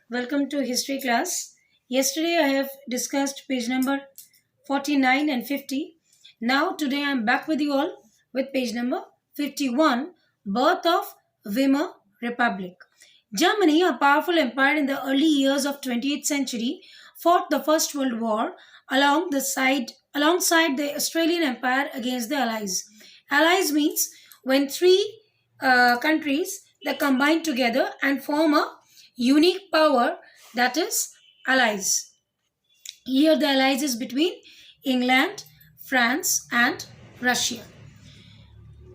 Welcome to history class. Yesterday I have discussed page number 49 and 50. Now today I am back with you all with page number 51, Birth of Weimar Republic. Germany, a powerful empire in the early years of 20th century, fought the First World War alongside the Australian Empire against the Allies. Allies means when three countries that combine together and form a unique power, that is allies. Here the allies is between England, France and Russia.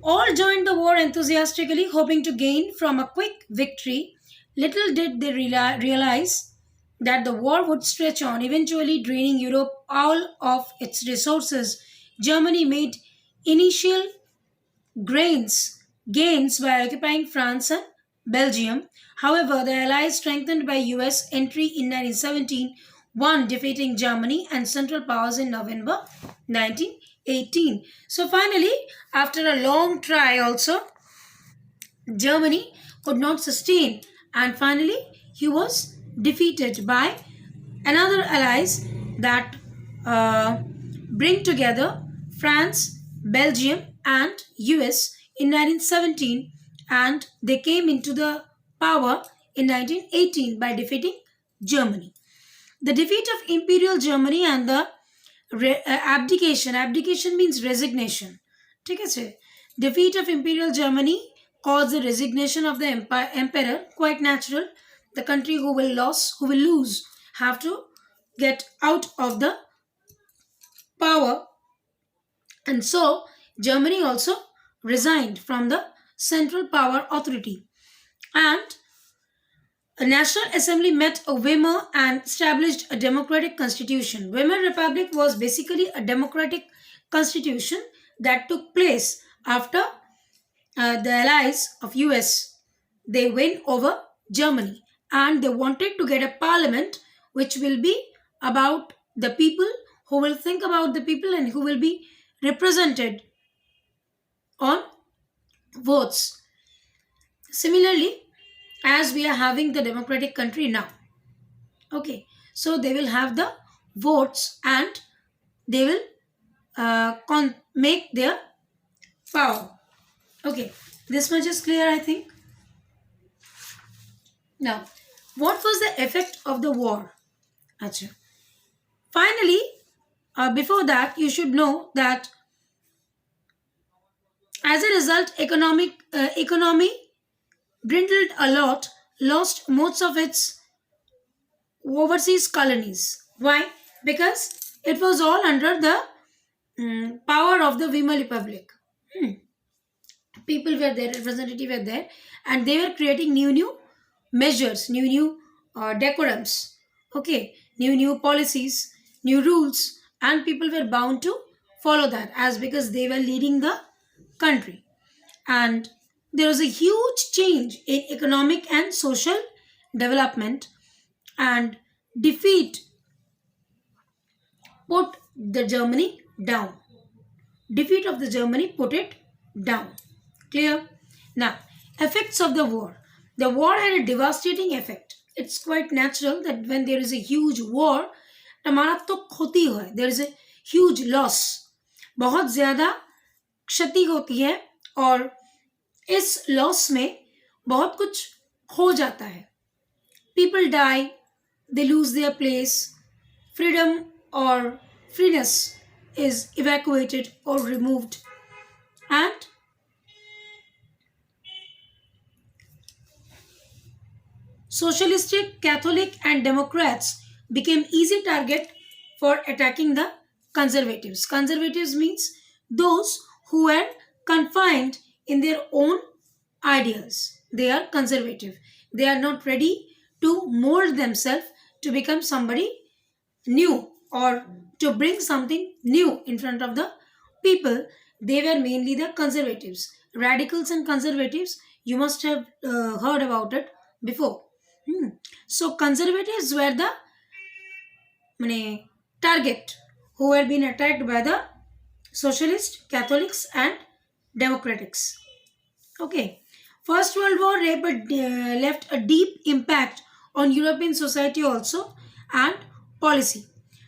All joined the war enthusiastically, hoping to gain from a quick victory. Little did they realize that the war would stretch on, eventually draining Europe all of its resources. Germany made initial gains by occupying France and Belgium. However, the Allies, strengthened by US entry in 1917, won, defeating Germany and Central Powers in November 1918. So finally, after a long try also, Germany could not sustain, and finally he was defeated by another allies that bring together France, Belgium and US in 1917, and they came into the power in 1918 by defeating Germany. The defeat of Imperial Germany and the abdication means resignation. ठीक है sir? Defeat of Imperial Germany caused the resignation of the emperor. Quite natural. The country who will lose have to get out of the power, and so Germany also resigned from the Central Power Authority. And a National Assembly met a Weimar and established a democratic constitution. Weimar Republic was basically a democratic constitution that took place after the allies of US. They win over Germany, and they wanted to get a parliament which will be about the people, who will think about the people and who will be represented on votes. Similarly, as we are having the democratic country now, okay, so they will have the votes and they will make their power. Okay, this much is clear, I think. Now, what was the effect of the war? Acha. Finally, before that, you should know that as a result, economy dwindled a lot, lost most of its overseas colonies. Why? Because it was all under the power of the Weimar Republic. People were there, representatives were there, and they were creating new measures, new decorums. Okay, new policies, new rules, and people were bound to follow that, as because they were leading the country. And there was a huge change in economic and social development, and defeat put the Germany down. Defeat of the Germany put it down. Clear? Now, effects of the war. The war had a devastating effect. It's quite natural that when there is a huge war, मारात्मक क्षति है, there is a huge loss. बहुत ज़्यादा क्षति होती है और इस loss में बहुत कुछ खो जाता है. People die, they lose their place, freedom or freeness is evacuated or removed, and socialistic, Catholic and Democrats became easy target for attacking the conservatives. Conservatives means those who were confined in their own ideas. They are conservative. They are not ready to mold themselves to become somebody new or to bring something new in front of the people. They were mainly the conservatives. Radicals and conservatives, you must have heard about it before. So conservatives were the target who were being attacked by the socialist, Catholics and Democrats. Okay. First World War left a deep impact on European society also and policy.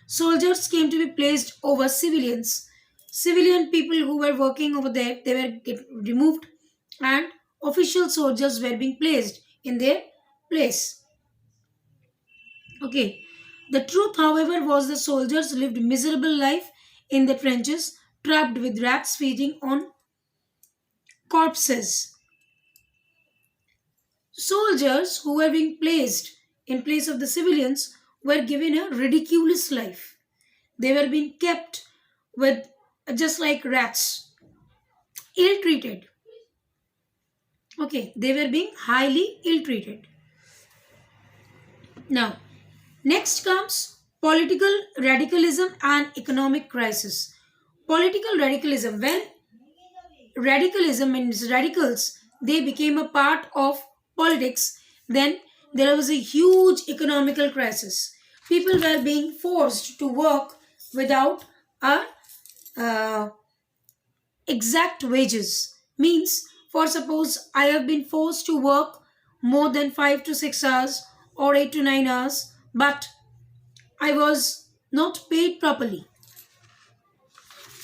Soldiers came to be placed over civilians. Civilian people who were working over there, they were removed, and official soldiers were being placed in their place. Okay. The truth, however, was the soldiers lived miserable life in the trenches, trapped with rats feeding on corpses. Soldiers who were being placed in place of the civilians were given a ridiculous life. They were being kept with just like rats, ill treated. Okay, they were being highly ill treated. Now, next comes political radicalism and economic crisis. Political radicalism. When radicalism means radicals, they became a part of politics, then there was a huge economical crisis. People were being forced to work without a uh, exact wages. Means, for suppose I have been forced to work more than 5 to 6 hours or 8 to 9 hours, but I was not paid properly.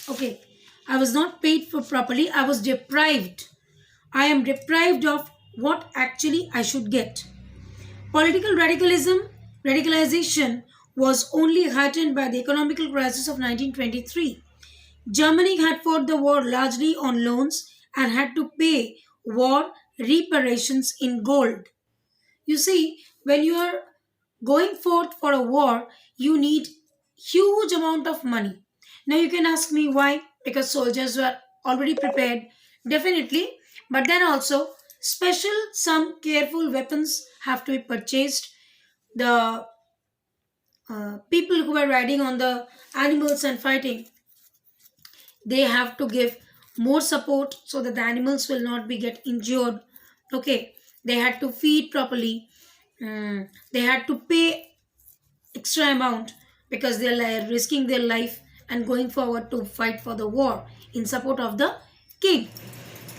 Okay, I was not paid for properly, I was deprived. I am deprived of what actually I should get. Political radicalization was only heightened by the economical crisis of 1923. Germany had fought the war largely on loans and had to pay war reparations in gold. You see, when you are going forth for a war, you need huge amount of money. Now you can ask me why? Because soldiers were already prepared, definitely. But then also, special some careful weapons have to be purchased. The people who are riding on the animals and fighting, they have to give more support so that the animals will not be get injured. Okay, they had to feed properly. They had to pay extra amount because they're risking their life and going forward to fight for the war in support of the king.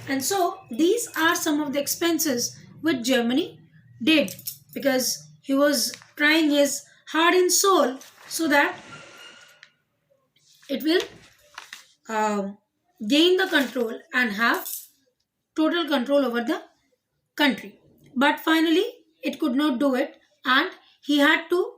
And so these are some of the expenses which Germany did because he was trying his heart and soul so that it will um, gain the control and have total control over the country. But finally, it could not do it, and he had to